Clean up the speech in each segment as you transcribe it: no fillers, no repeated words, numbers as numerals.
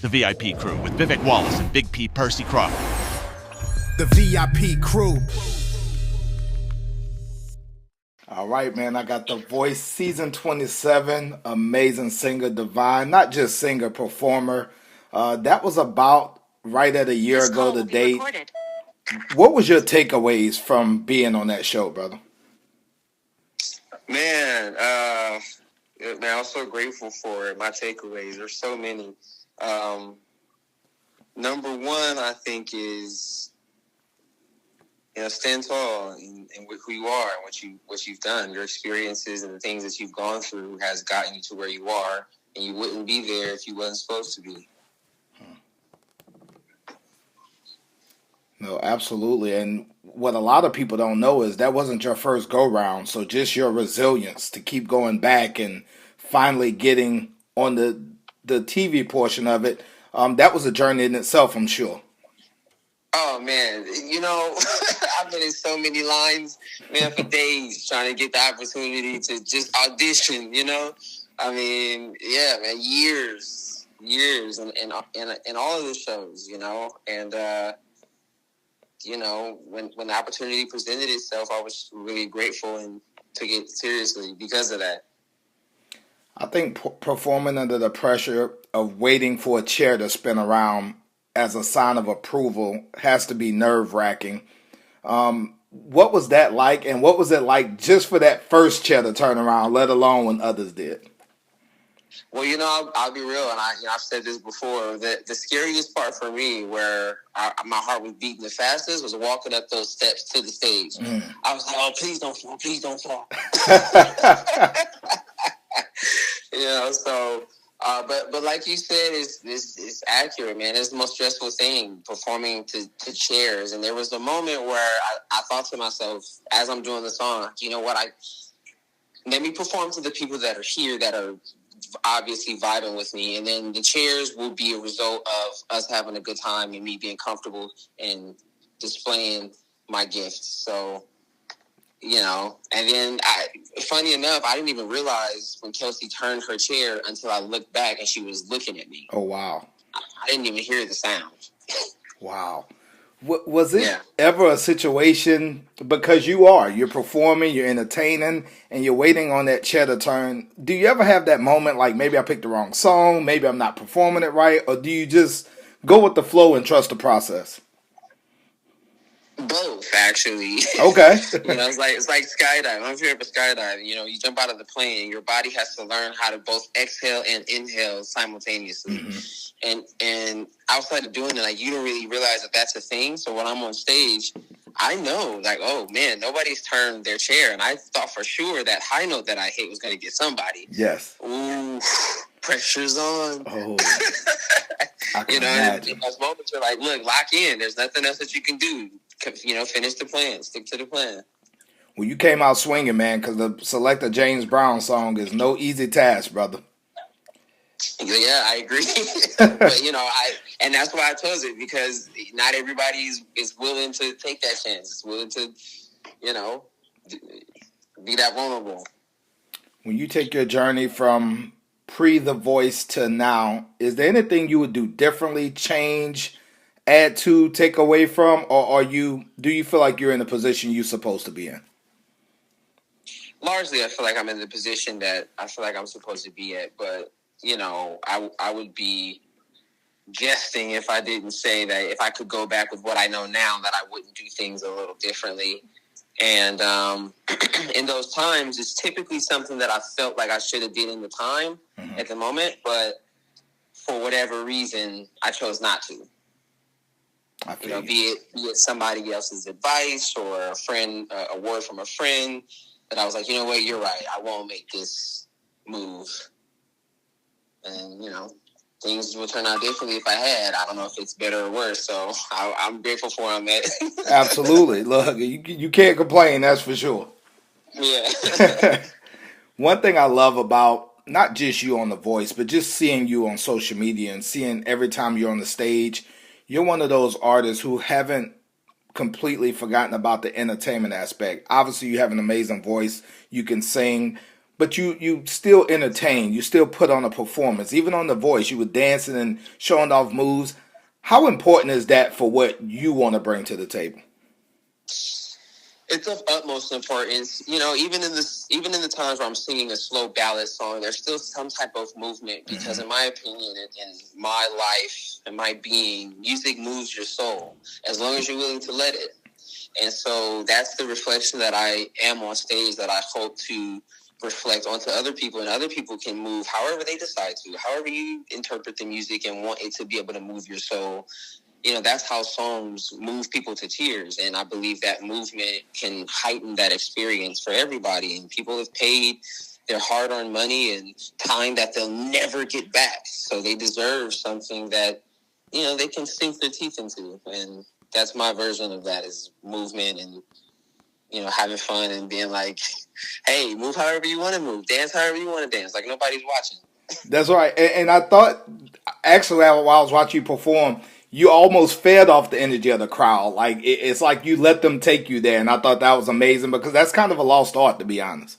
The VIP Crew with Vivek Wallace and Big P. Percy Crawford. The VIP Crew. All right, man, I got The Voice Season 27, amazing singer Divighn, not just singer, performer. That was about right at a year ago to date. What was your takeaways from being on that show, brother? Man, man, I'm so grateful for it. My takeaways, there's so many. Number one, I think, is stand tall in who you are and what you've done. Your experiences and the things that you've gone through has gotten you to where you are, and you wouldn't be there if you wasn't supposed to be. No, absolutely. And what a lot of people don't know is that wasn't your first go-round. So just your resilience to keep going back and finally getting on the TV portion of it, that was a journey in itself, I'm sure. Oh, man. I've been in so many lines, man, for days trying to get the opportunity to just audition, I mean, yeah, man, years and all of the shows, and, when the opportunity presented itself, I was really grateful and took it seriously because of that. I think performing under the pressure of waiting for a chair to spin around as a sign of approval has to be nerve-wracking. What was that like, and what was it like just for that first chair to turn around, let alone when others did? Well, I'll be real, and I've said this before. The scariest part for me, where my heart was beating the fastest, was walking up those steps to the stage. I was like, "Oh, please don't fall! Please don't fall!" But like you said, it's accurate, man. It's the most stressful thing, performing to chairs. And there was a moment where I thought to myself, as I'm doing the song, you know what? Let me perform to the people that are here that are obviously vibing with me, and then the chairs will be a result of us having a good time and me being comfortable and displaying my gifts. So, and then funny enough, I didn't even realize when Kelsey turned her chair until I looked back and she was looking at me. Oh, wow. I didn't even hear the sound. Wow. Was it ever a situation, because you're performing, you're entertaining, and you're waiting on that chair to turn, do you ever have that moment like maybe I picked the wrong song, maybe I'm not performing it right, or do you just go with the flow and trust the process? Both, actually. Okay. It's like skydiving. I don't know if you're ever skydiving. You jump out of the plane, your body has to learn how to both exhale and inhale simultaneously. Mm-hmm. And outside of doing it, you don't really realize that that's a thing. So when I'm on stage, I know, oh man, nobody's turned their chair, and I thought for sure that high note that I hit was going to get somebody. Yes. Ooh, pressure's on. Oh. And in those moments, you're like, look, lock in. There's nothing else that you can do. Finish the plan. Stick to the plan. Well, you came out swinging, man, because the select a James Brown song is no easy task, brother. Yeah, I agree. But, and that's why I chose it, because not everybody is willing to take that chance. It's willing to, be that vulnerable. When you take your journey from pre-The Voice to now, is there anything you would do differently, change, add to, take away from, or do you feel like you're in the position you're supposed to be in? Largely, I feel like I'm in the position that I feel like I'm supposed to be at, but, I would be jesting if I didn't say that if I could go back with what I know now, that I wouldn't do things a little differently. And in those times, it's typically something that I felt like I should have did in the time at the moment, but for whatever reason, I chose not to. Be it somebody else's advice or a friend, a word from a friend, that I was like, you know what, you're right, I won't make this move. And, things would turn out differently if I had. I don't know if it's better or worse, so I'm grateful for them. Absolutely. Look, you can't complain, that's for sure. Yeah. One thing I love about not just you on The Voice, but just seeing you on social media and seeing every time you're on the stage, you're one of those artists who haven't completely forgotten about the entertainment aspect. Obviously, you have an amazing voice. You can sing. but you still entertain. You still put on a performance. Even on The Voice, you were dancing and showing off moves. How important is that for what you want to bring to the table? It's of utmost importance. You know, even in the times where I'm singing a slow ballad song, there's still some type of movement because, in my opinion, in my life and my being, music moves your soul as long as you're willing to let it. And so that's the reflection that I am on stage that I hope to reflect onto other people, and other people can move however they decide to, however you interpret the music and want it to be able to move your soul. You know, that's how songs move people to tears. And I believe that movement can heighten that experience for everybody. And people have paid their hard-earned money and time that they'll never get back. So they deserve something that, you know, they can sink their teeth into. And that's my version of that, is movement and, you know, having fun and being like, hey, move however you want to move. Dance however you want to dance. Like nobody's watching. That's right. And I thought, actually, while I was watching you perform, you almost fed off the energy of the crowd. Like it's like you let them take you there, and I thought that was amazing because that's kind of a lost art, to be honest.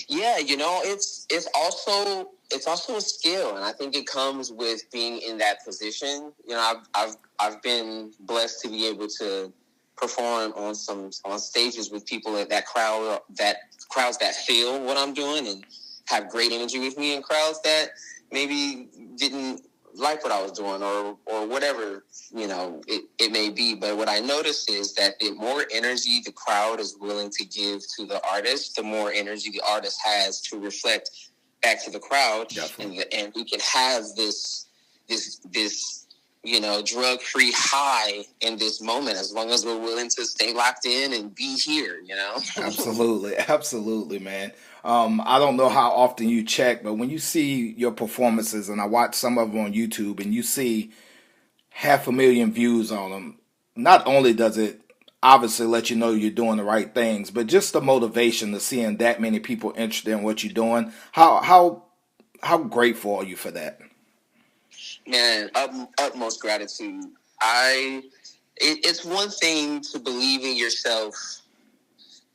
Yeah, you know, it's also a skill, and I think it comes with being in that position. You know, I've been blessed to be able to perform on stages with people that crowds that feel what I'm doing and have great energy with me, and crowds that maybe didn't like what I was doing or whatever, you know, it may be. But what I noticed is that the more energy the crowd is willing to give to the artist, the more energy the artist has to reflect back to the crowd. And we can have this you know, drug-free high in this moment as long as we're willing to stay locked in and be here, you know? Absolutely, man. I don't know how often you check, but when you see your performances, and I watch some of them on YouTube, and you see 500,000 views on them, not only does it obviously let you know you're doing the right things, but just the motivation to seeing that many people interested in what you're doing. How grateful are you for that? Man, utmost gratitude. It's one thing to believe in yourself.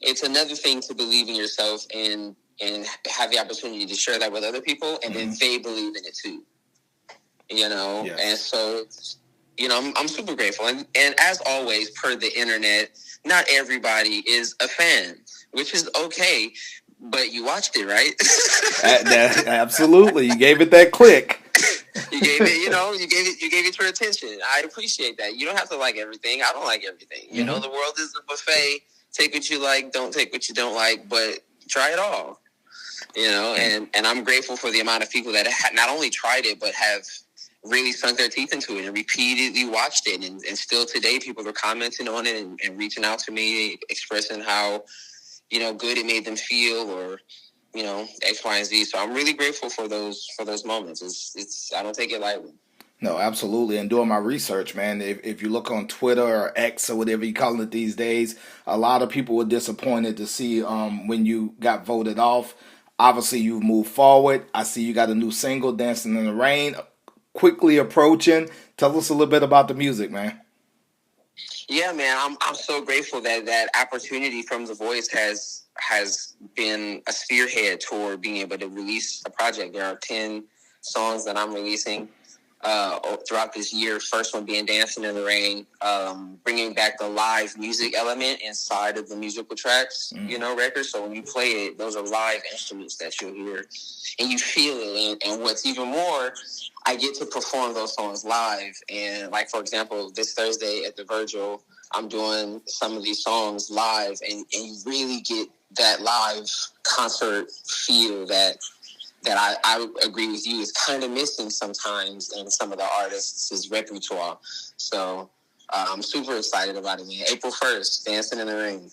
It's another thing to believe in yourself and have the opportunity to share that with other people, and then they believe in it too. You know, yes. And so, you know, I'm super grateful. And as always, per the internet, not everybody is a fan, which is okay. But you watched it, right? Absolutely, you gave it that click. You gave it, you know, you gave it your attention. I appreciate that. You don't have to like everything. I don't like everything. You know, the world is a buffet. Take what you like, don't take what you don't like, but try it all. You know, and I'm grateful for the amount of people that not only tried it, but have really sunk their teeth into it and repeatedly watched it. And still today, people are commenting on it and reaching out to me, expressing how, you know, good it made them feel, or, you know, X, Y, and Z. So I'm really grateful for those moments. It's I don't take it lightly. No, absolutely. And doing my research, man, if you look on Twitter or X or whatever you call it these days, a lot of people were disappointed to see when you got voted off. Obviously, you've moved forward. I see you got a new single, Dancing in the Rain, quickly approaching. Tell us a little bit about the music, man. Yeah, man, I'm so grateful that opportunity from The Voice has been a spearhead toward being able to release a project. There are 10 songs that I'm releasing throughout this year. First one being Dancing in the Rain, bringing back the live music element inside of the musical tracks, you know, records. So when you play it, those are live instruments that you'll hear and you feel it. And what's even more, I get to perform those songs live. And like, for example, this Thursday at the Virgil, I'm doing some of these songs live, and you really get that live concert feel that I agree with you is kind of missing sometimes in some of the artists' repertoire. So I'm super excited about it, man. April 1st, Dancing in the Rain.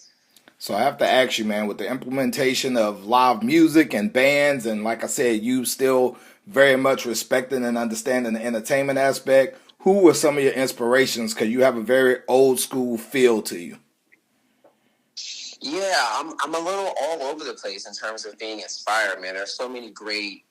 So I have to ask you, man, with the implementation of live music and bands, and like I said, you still very much respecting and understanding the entertainment aspect, who were some of your inspirations? Because you have a very old school feel to you. Yeah, I'm a little all over the place in terms of being inspired, man. There's so many great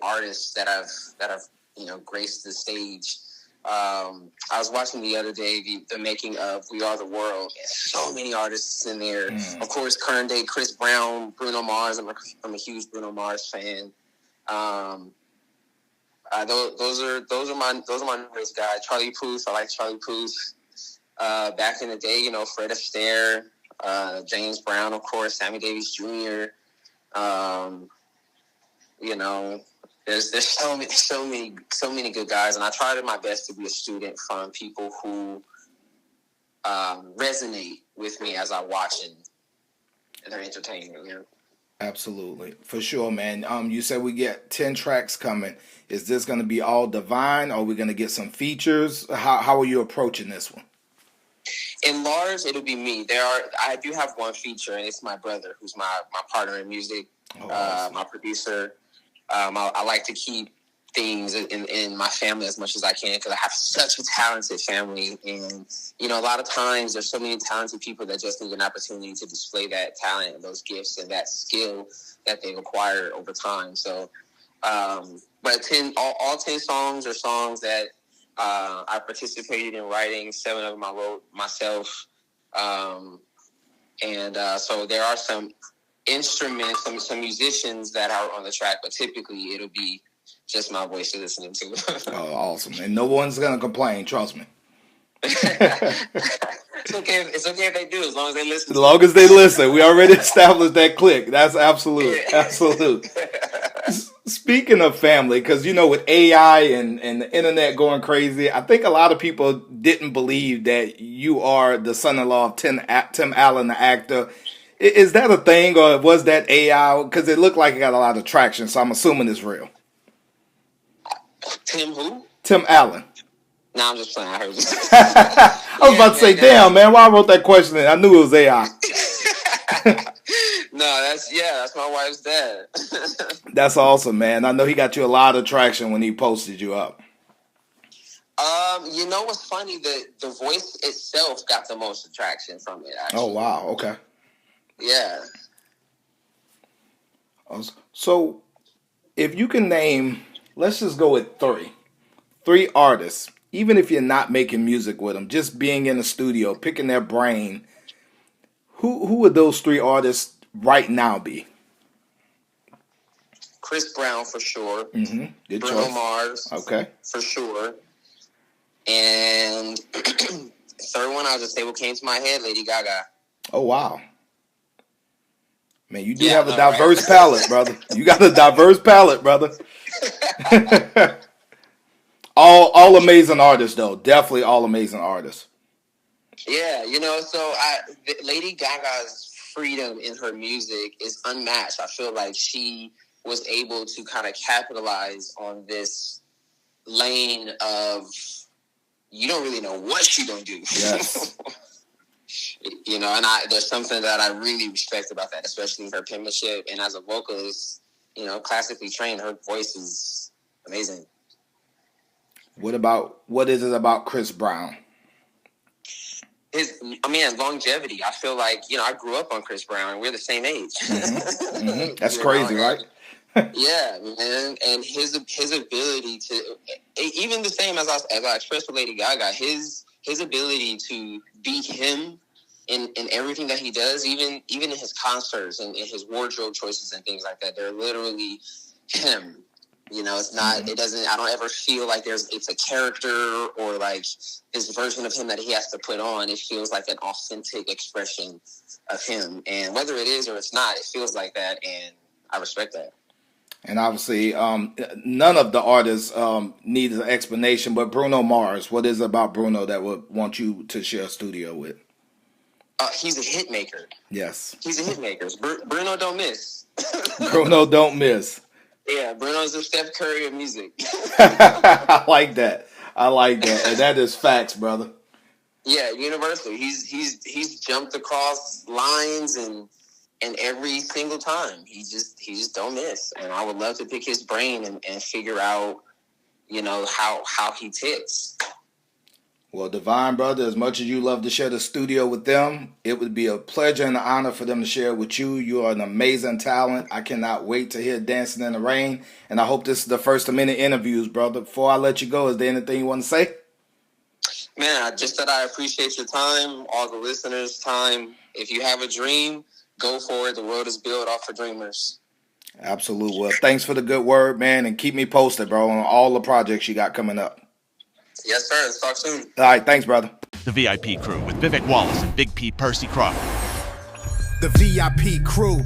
artists that have you know graced the stage I was watching the other day the making of "We Are the World," and so many artists in there. Of course, current day Chris Brown, Bruno Mars. I'm a huge Bruno Mars fan. Those are my newest guys. Charlie Puth. I like Charlie Puth. Back in the day, you know, Fred Astaire, James Brown, of course, Sammy Davis Jr. You know, there's so many good guys, and I try my best to be a student from people who resonate with me as I watch and they're entertaining. You know? Absolutely, for sure, man. You said we get 10 tracks coming. Is this going to be all Divighn, or are we going to get some features? How are you approaching this one? In large, it'll be me. I do have one feature, and it's my brother, who's my partner in music, awesome. My producer. I like to keep things in my family as much as I can because I have such a talented family. And, you know, a lot of times there's so many talented people that just need an opportunity to display that talent and those gifts and that skill that they've acquired over time. So, but all 10 songs are songs that I participated in writing. 7 of them I wrote myself. So there are some instruments, some musicians that are on the track, but typically it'll be just my voice you're listening to. Oh, awesome. And no one's going to complain, trust me. It's okay if they do, as long as they listen. As long as they listen. We already established that click. That's absolute. Absolute. Speaking of family, because, you know, with AI and the internet going crazy, I think a lot of people didn't believe that you are the son-in-law of Tim Allen, the actor. Is that a thing, or was that AI? Because it looked like it got a lot of traction, so I'm assuming it's real. Tim who? Tim Allen. No, I'm just playing. I heard you. I was about to say, damn, man, why I wrote that question in? I knew it was AI. No, that's my wife's dad. That's awesome, man. I know he got you a lot of traction when he posted you up. You know what's funny? The voice itself got the most attraction from it, actually. Oh, wow. Okay. Yeah. So, if you can name, let's just go with 3 artists, even if you're not making music with them, just being in the studio, picking their brain, who would those 3 artists right now be? Chris Brown, for sure. Mm-hmm. Good Bruno choice. Mars. Okay. For sure. And third one, I'll just say what came to my head, Lady Gaga. Oh, wow. Man, you do have a diverse palette, brother. You got a diverse palette, brother. all amazing artists, though. Definitely all amazing artists. Yeah, you know, so Lady Gaga's freedom in her music is unmatched. I feel like she was able to kind of capitalize on this lane of you don't really know what she gonna do. Yes. You know, and there's something that I really respect about that, especially her penmanship. And as a vocalist, you know, classically trained, her voice is amazing. What is it about Chris Brown? Longevity. I feel like, you know, I grew up on Chris Brown and we're the same age. Mm-hmm. Mm-hmm. That's crazy, right? Yeah, man. And his ability to, even the same as I expressed with Lady Gaga, his ability to be him in everything that he does, even in his concerts and in his wardrobe choices and things like that, they're literally him. You know, it's not, it doesn't, I don't ever feel like it's a character or like this version of him that he has to put on. It feels like an authentic expression of him. And whether it is or it's not, it feels like that. And I respect that. And obviously, none of the artists need an explanation, but Bruno Mars, what is it about Bruno that would want you to share a studio with? He's a hit maker. Yes. He's a hit maker. Bruno don't miss. Bruno don't miss. Yeah, Bruno's the Steph Curry of music. I like that. And that is facts, brother. Yeah, universally. He's jumped across lines and every single time he just don't miss. And I would love to pick his brain and figure out, you know, how he ticks. Well, Divighn, brother, as much as you love to share the studio with them, it would be a pleasure and an honor for them to share with you. You are an amazing talent. I cannot wait to hear Dancing in the Rain. And I hope this is the first of many interviews, brother. Before I let you go, is there anything you want to say? Man, just that I appreciate your time, all the listeners' time. If you have a dream, go for it. The world is built off of dreamers. Absolute. Well, thanks for the good word, man, and keep me posted, bro, on all the projects you got coming up. Yes, sir. Let's talk soon. All right, thanks, brother. The VIP Crew with Vivek Wallace and Big P. Percy Crawford. The VIP crew.